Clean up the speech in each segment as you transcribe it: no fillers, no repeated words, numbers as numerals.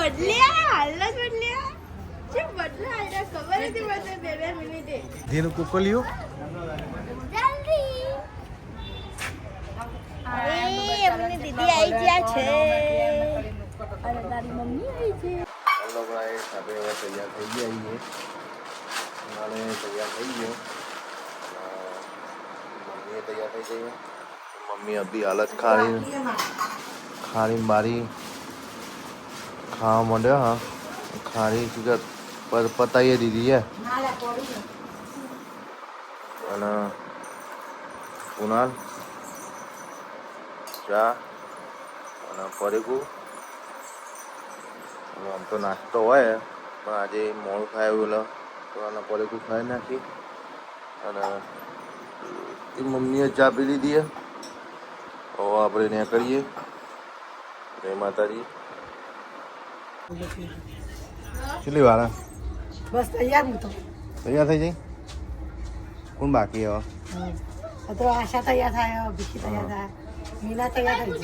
બદલ્યા હાલ જ બદલ્યા જે બદલા આયા ખબર હતી મને 2 મિનિટે ધીનું કુકલિયું જલ્દી અરે એમની દીદી આવી ગયા છે અરે તારી મમ્મી આવી છે હેલો ગાઈસ આપણે હવે તૈયાર થઈ ગયા છીએ નાલે તૈયાર થઈ ગયો મમ્મી તૈયાર થઈ ગઈ મમ્મી અભી હાલત ખારી મારી ખાવા માંડ્યો હા ખારી પર પતાઈએ દીધી હે અને કુનાલ ચા અને પરેકું આમ તો નાસ્તો હોય પણ આજે મોડું ખાયું એટલે તો આના પરેકું ખાઈ નાખી અને એ મમ્મીએ ચા પી લીધી હવે આપણે ત્યાં કરીએ જય માતાજી કેટલી વાર બસ તૈયાર હું તો તૈયાર થઈ જઈ કોણ બાકી હવે તો આશા તૈયાર થાય ભીખી તૈયાર થાય મીના તૈયાર થઈ ગઈ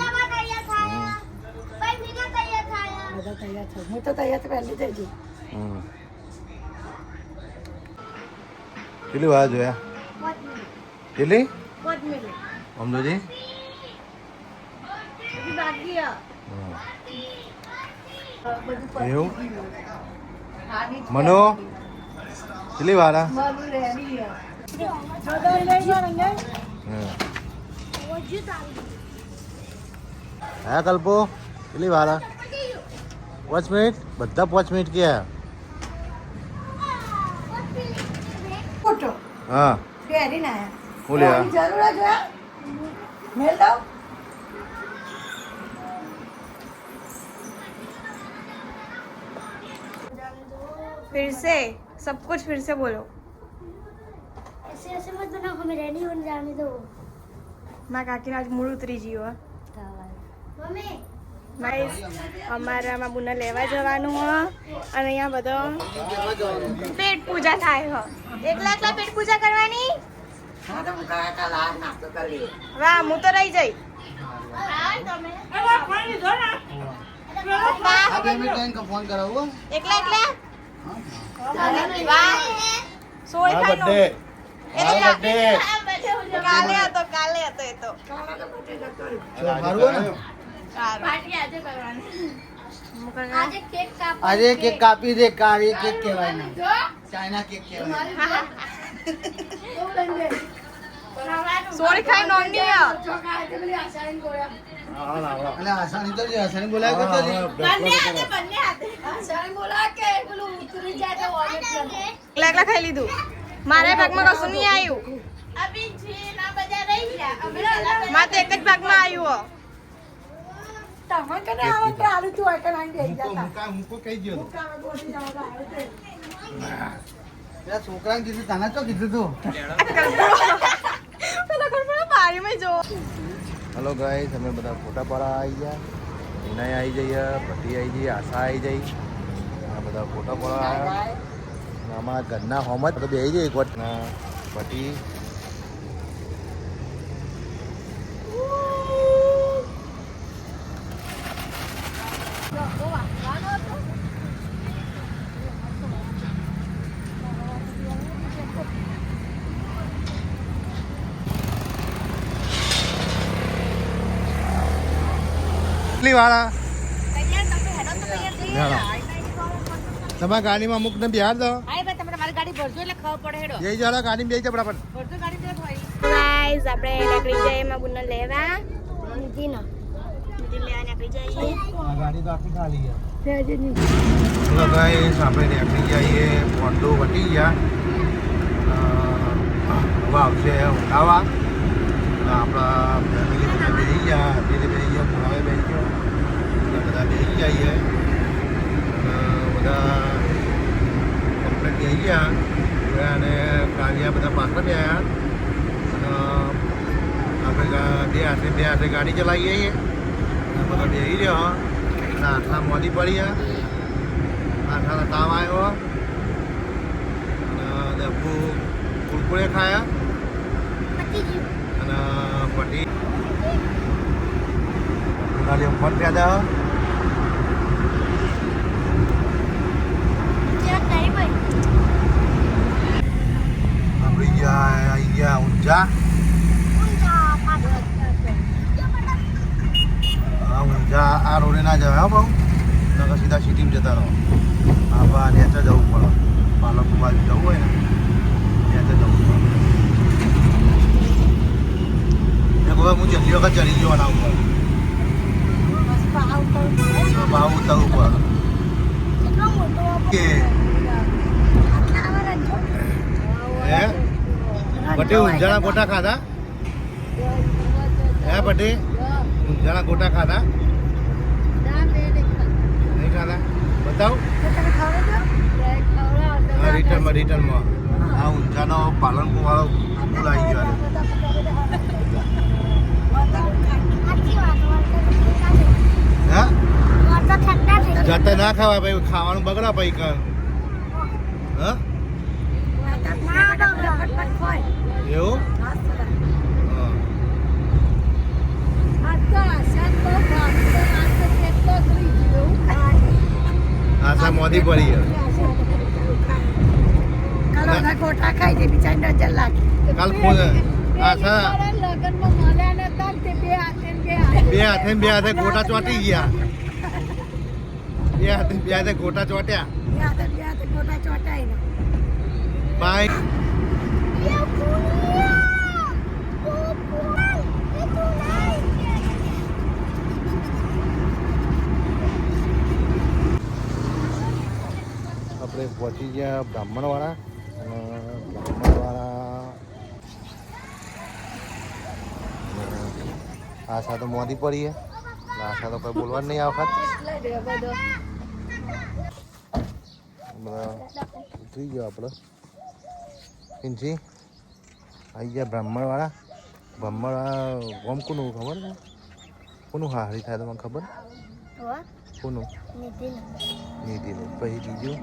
બધા તૈયાર થાય હું તો તૈયાર પહેલી થઈ ગઈ કેટલી વાર જોયા કેટલી અમદોજી એવું મનો કેટલી વાર હા કલ્પો કેટલી વાર 5 મિનિટ બધા 5 મિનિટ ક્યાં હા પહેરી ના બોલ્યા જરૂર જ મેલ દો फिर से सब कुछ फिर से बोलो ऐसे ऐसे मत बनाओ हमें रेडी होने जाने दो माँ काकी आज मूળ ઉતરી ગયો मम्मी ગાઈસ અમારામાં બુના લેવા જવાનું હ અને અહીંયા બધો પેટ પૂજા થાય હ એકલા એકલા પેટ પૂજા કરવાની હા તો મુકા કાલ આ નાસ્તો કરી વાહ હું તો રહી જઈ ફોન કરાવો એકલા એકલા વાહ સોય ખાનો કાલે હતો એ તો આજે કેક કાપી દે કાળી કેક કહેવાય ને ચાઇના કેક કહેવાય સોય ખાઈ નોંધી અને આસાની તો આસાની બોલાય કરતો એકલા એકલા ખાઈ લીધું મારા ભાગમાં કશું નહીં આવ્યું મારે તો એક જ ભાગમાં આવ્યું તમે કને આવો કે આલુ તું આકે નાઈ દે જતા મુકો કહી દયો મુકા ગોઠી જાવ પેલા છોકરાને કીધું તને તો કીધું તું પેલા કોણ બારીમાં જો હેલો ગાઈસ અમે બધા ફોટા પાડા આવી ગયા વિનય આવી જઈએ ભટ્ટી આવી જઈએ આશા આવી જઈ આ બધા ફોટા પાડા આવ્યા આમાં ઘરના હોમ જ બે આવી જઈએ એક વખત ભટ્ટી કેટલી વાળા તમારા ગાડીમાં અમુક ને બિહાર દો જઈ જાઓ ગાડી બે જબડા પણ ગાઈસ આપણે નીકળી જઈએ એમાં બુના લેવા નિધિ લેવા નીકળી જઈએ ગાડી તો આખી ખાલી છે ચલો ગાઈસ આપણે નીકળી જઈએ પોંડો વટી ગયા હવે આવશે ઉઠાવા આપણા ફેમિલી બધા બેસી ગયા પુરાવે બેસી ગયો બધા બેસી જઈએ બધા કમ્પ્લેટ બેસી ગયા અને કાલિયા બધા પાછળ બે આવ્યા આપણે બે હાથે ગાડી ચલાવીએ છીએ બધા બેસી રહ્યો અને આટલા મોદી પડી આટલા તાવ આવ્યો અને કુરકુરે ખાયા અને પટી ફોન પ્યાદા ના જવાય બહુ નકર સીધા સિટીમાં જતા રહો. આપણે નેચર જવું પડે. પાલનપુર બાજુ જવું હોય ને નેચર જવું પડે. એક વખત હું જલ્દી વખત ચડી ગયો આના ઉપર. ભાવ ઉતરવું પડે. કે હે બટે ઊંઝાના ગોટા ખાધા? હે બટે ઊંઝાના ગોટા ખાધા? નહીં ખાધા? બતાવ. હા રિટર્નમાં આ ઊંઝાનો પાલનપુર વાળો પુલ આવી ગયો. હા જતા ના ખાવા ભાઈ, ખાવાનું બગડા ભાઈ કર. હા એવું? આશા મોદી પડી ગોટા ખાઈ દે બિચારી નજર લાગી. કાલ ફોન આશા બે હાથે ગોટા ચોટી ગયા. બે હાથે ગોટા ચોટ્યા. ગોટા ચોટાઈ ને બાય. આપણે પહોંચી ગયા બ્રાહ્મણવાળા અને આશા તો મોદી પડી છે. આશા તો કોઈ બોલવા નહીં આ વખત. ઉતરી ગયો આપણે પિંચી આવી ગયા બ્રાહ્મણવાળા ગોમ કોનું ખબર છે? કોનું હારી થાય તમને ખબર? કોનું? નિધિનું. પછી બીજું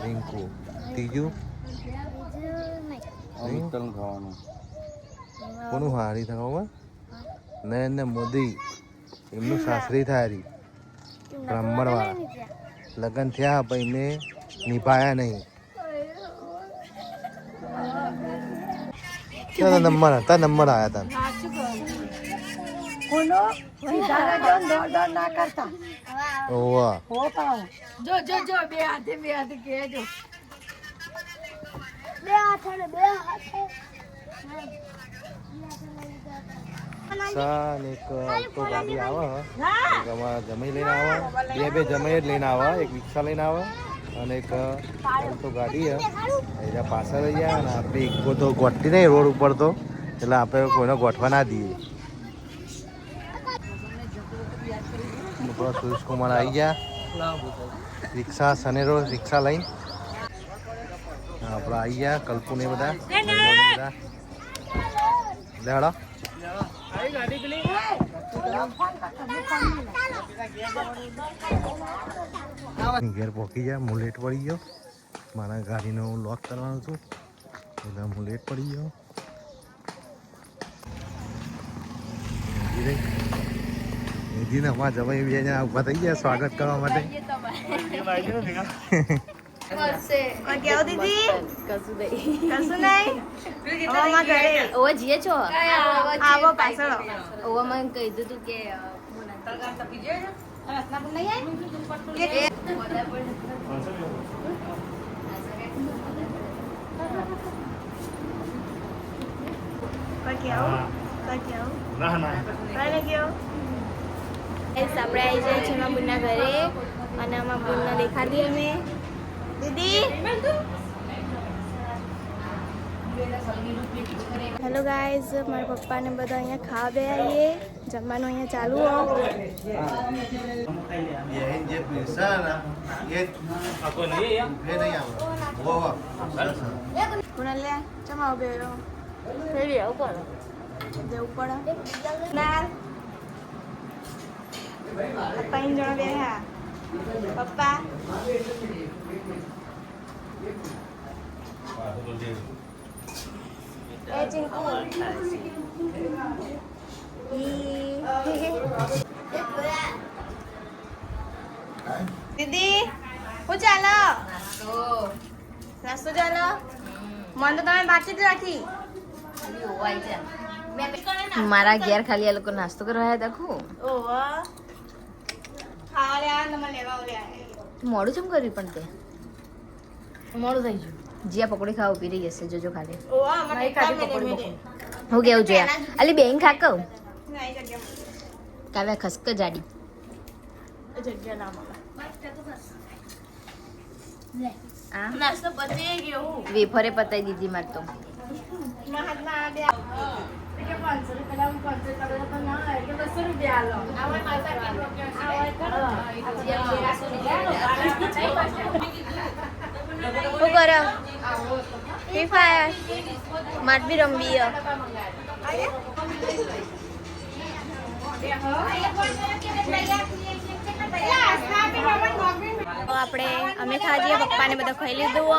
રિંકુ. ત્રીજું ખાવાનું. કોનું હારી થાય ખબર? નરેન્દ્ર મોદી એમનું સાસરી થાય. બ્રાહ્મણવાળા લગ્ન થયા પણ એમને નિભાયા નહીં. નંબર આવ્યા હતા. જો બે હાથે કેજો. એક તો ગાડી આવે જમાઈ લઈને આવે. બે જમાઈ જ લઈને આવે. એક રિક્ષા લઈને આવે અને એક તો ગાડી અહીંયા પાછળ રહી જાય. અને આપણે ઇકો તો ગોઠતી નહીં રોડ ઉપર તો, એટલે આપણે કોઈને ગોઠવા ના દઈએ. સુરેશ કુમાર આવી ગયા રિક્ષા સનેરો રિક્ષા લઈને. આપણે આવી ગયા કલ્પુ ને બધા લેડો. ઘેર પહોંચી ગયા. હું લેટ પડી ગયો. મારા ગાડીનો લોક કરવાનું હતું એટલે હું લેટ પડી ગયો. નિધિને અમારા જમાઈ બે જણા ઊભા થઈ ગયા સ્વાગત કરવા માટે. આપણે આવી જાય છે અમારા બુનના ઘરે અને અમારા બુનને દેખાડી અમે. દીદી હેલો ગાઈઝ, મારા પપ્પાને બધા અહીંયા ખાવા બે આવીએ. જમવાનું અહીંયા ચાલુ કુણાલ લે ચમાવ બે જવું પડે ના. પપ્પા 3 જણા બેહ્યા. પપ્પા એ ચિંકુ દીદી શું ચાલો? નાસ્તો ચાલો. મને તો તમે બાકી જ રાખી. મારા ઘેર ખાલી આ લોકો નાસ્તો કરવા આવ્યા હતા ઓહો ખાવા લે આ નંબર લેવા ઓલે મોડું ચમ કર્યું પણ તે મોડું થઈ ગયું જીયા પકોડી ખાવા ઉભી રહી હશે જોજો ખાલી ઓહો અમારે ખાલી પકોડી હું કેવું જોયા અલી બેન ખાકવ નહીં જગ્યા કાવ્યા ખસક જાડી જગ્યા ના મળે આ નાસ્તો પતી ગયો વેફરે પતાઈ દીધી માર તો મહાત્મા બે કે 500 રૂપિયા હું 500 કરોડ તો ના હોય કે 200 રૂપિયા આલો આવા માતા શું કરો ફ્રી ફાયર માટ બી રમવી આપણે અમે ખાજીએ પપ્પાને બધા ખાઈ લીધું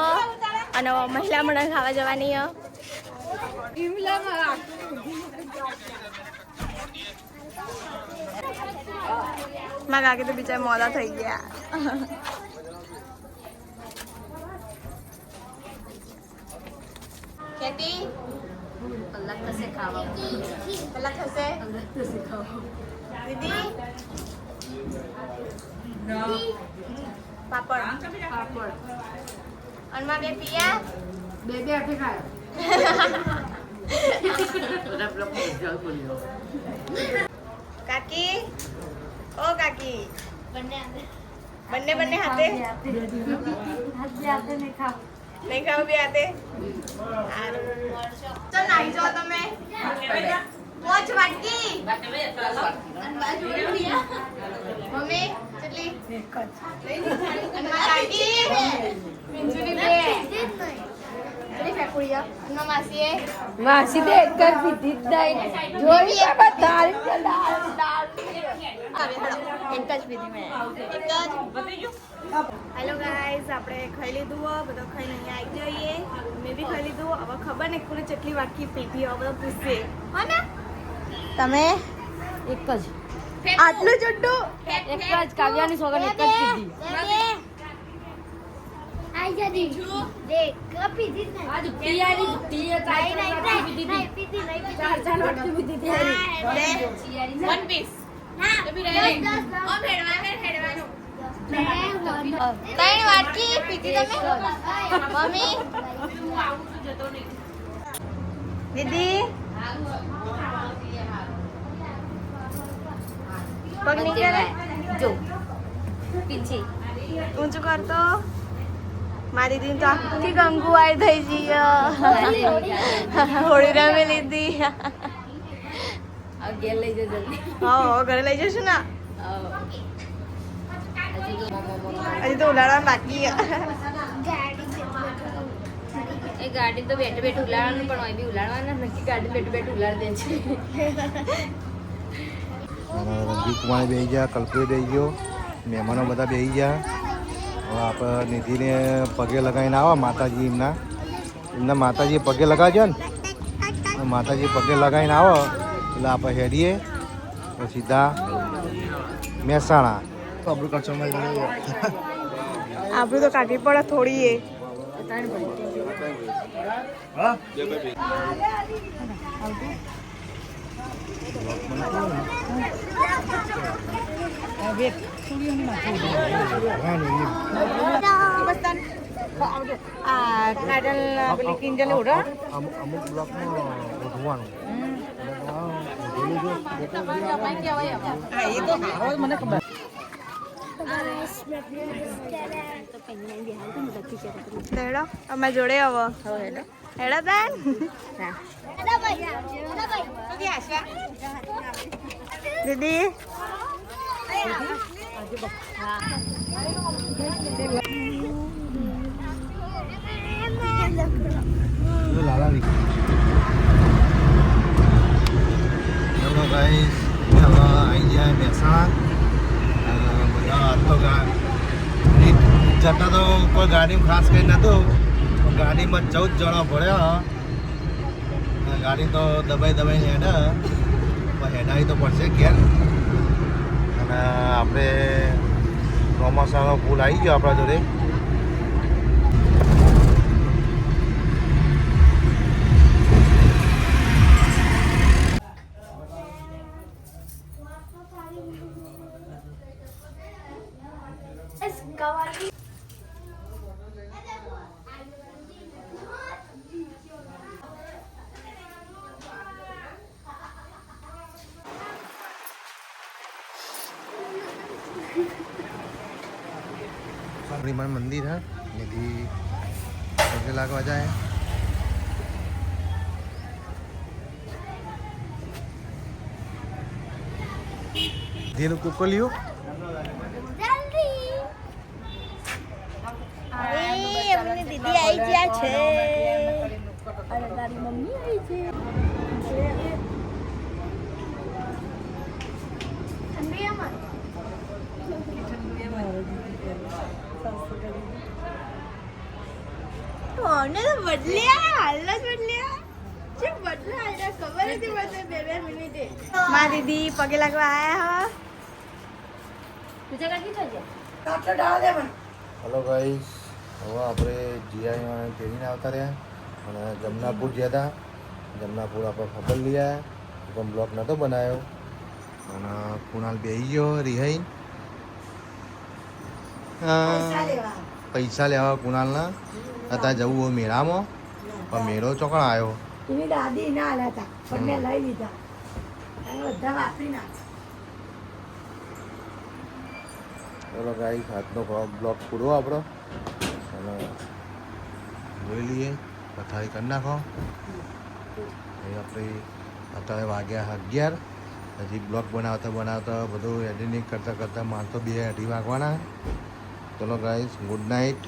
અને મહિલા મંડળ ખાવા જવાની મારા કાકી તો બિચારા મોડા થઈ ગયા ખેતી કલાક થશે ખાવા કલાક થશે દીદી પાપડ અને માં બે પિયા બે આઠે ખાય કાકી ઓ કાકી બંને હાથે નહીં ખાવ બે હાથે તો નાઈ જાઓ તમે પોચ વાટકી મમ્મી કેટલી અને માં કાકી પિંજુની બે કેટલી ફેકુડિયા અને માસીએ માસી બે એક જ પીધી જ નહીં જોઈ બધા એક જ પીધી મેં હેલો ગાઈઝ આપણે ખાઈ લીધું બધો ખાઈને અહીંયા આવી જઈએ મેં બી ખાઈ લીધું હવે ખબર નહીં કોને ચટલી વાટકી પીધી હવે બધો પૂછશે હો ને તમે એક જ આટલું ચુટ્ટું એક જ કાવ્યાની સોગન એક જ પીધી आई जदी देख कभी दिन नहीं આજ પિયાની પિયા ચાર नहीं ચાર नहीं પીધી नहीं पीती नहीं पीती ચાર ચાર વાટકી પીધી હતી વન પીસ हाँ ઓ ભેડવાનું मैं ત્રણ વાટકી પીધી તમે મમ્મી દીદી પગ નીકળે જો પીછી ઊંચું કરતો મારી દીદી તો આખી ગંગુવાઈ થઈ ગઈ હોળી રમી લીધી ઘેર લઈ જજો જલ્દી હા ઘરે લઈ જશું ને હજી તો ઉલાડવાનું બાકી એ ગાડી તો બેઠે બેઠે ઉલાડવાનું પણ હોય બી ઉલાડવાના નક્કી ગાડી બેઠે બેઠે ઉલાડ દે છે રંજીત કુમાર બેસી ગયા કલ્પે બેસી ગયો મહેમાનો બધા બેસી ગયા હવે આપણે નિધિને પગે લગાવીને આવો માતાજી એમના માતાજી પગે લગાવજો ને માતાજી પગે લગાવીને આવો એટલે આપણે હેડીએ તો સીધા મહેસાણા આપણું કચ્છમાં આપણું તો કાઢી પડે થોડી એ અમુક બ્લોકમાં ઉઠવાનું હેડો અમે જોડે આવો હેડો બેન દીદી ચલો ગાઈસ હવે આવી જાય મહેસાણા બધા તો જતા તો કોઈ ગાડીમાં ખાસ કંઈ નહોતું પણ ગાડીમાં 14 જણા ભર્યા ગાડી તો દબાઈને હેડે પણ હેડાવી તો પડશે ઘેર અને આપણે ચોમાસાનો પુલ આવી ગયો આપણા જોડે हनुमान मंदिर है यदि पगे लागवा जाए धीरे कुको लियो એમની દીદી આવી ગયા છે અને તારી મમ્મી આવી છે ઠંડી આમાં કોને તો બદલ્યા હાલ જ બદલ્યા જે બદલા આયા ખબર હતી મને 2 મિનિટે માં દીદી પગે લાગવા આયા હા તુજે કાકી થઈ જાય કાટલો ડાળ દે મને हेलो गाइस હવે આપણે જીઆઈ તેરીને આવતા રહ્યા અને જમનાપુર ગયા હતા જમનાપુર આપણે ખબર લઈ આવ્યા પણ બ્લોક નહોતો બનાવ્યો અને કુણાલ બેસી ગયો રિહાઈ પૈસા લેવા કુણાલના અત્યારે જવું હોય મેળામાં પણ મેળો ચોકણ આવ્યો એની દાદી ના આલ્યા હતા પણ મેં લઈ લીધા અને બધા વાપરી નાખ ચલો ગાઈસ આજનો બ્લોગ પૂરો આપણો અને જોઈ લઈએ પથારી કરી નાખો એ આપણે અત્યારે વાગ્યા 11 હજી બ્લોગ બનાવતા બધું એડિટિંગ કરતાં માર તો 2-2:30 વાગવાના ચલો ગાઈસ ગુડ નાઇટ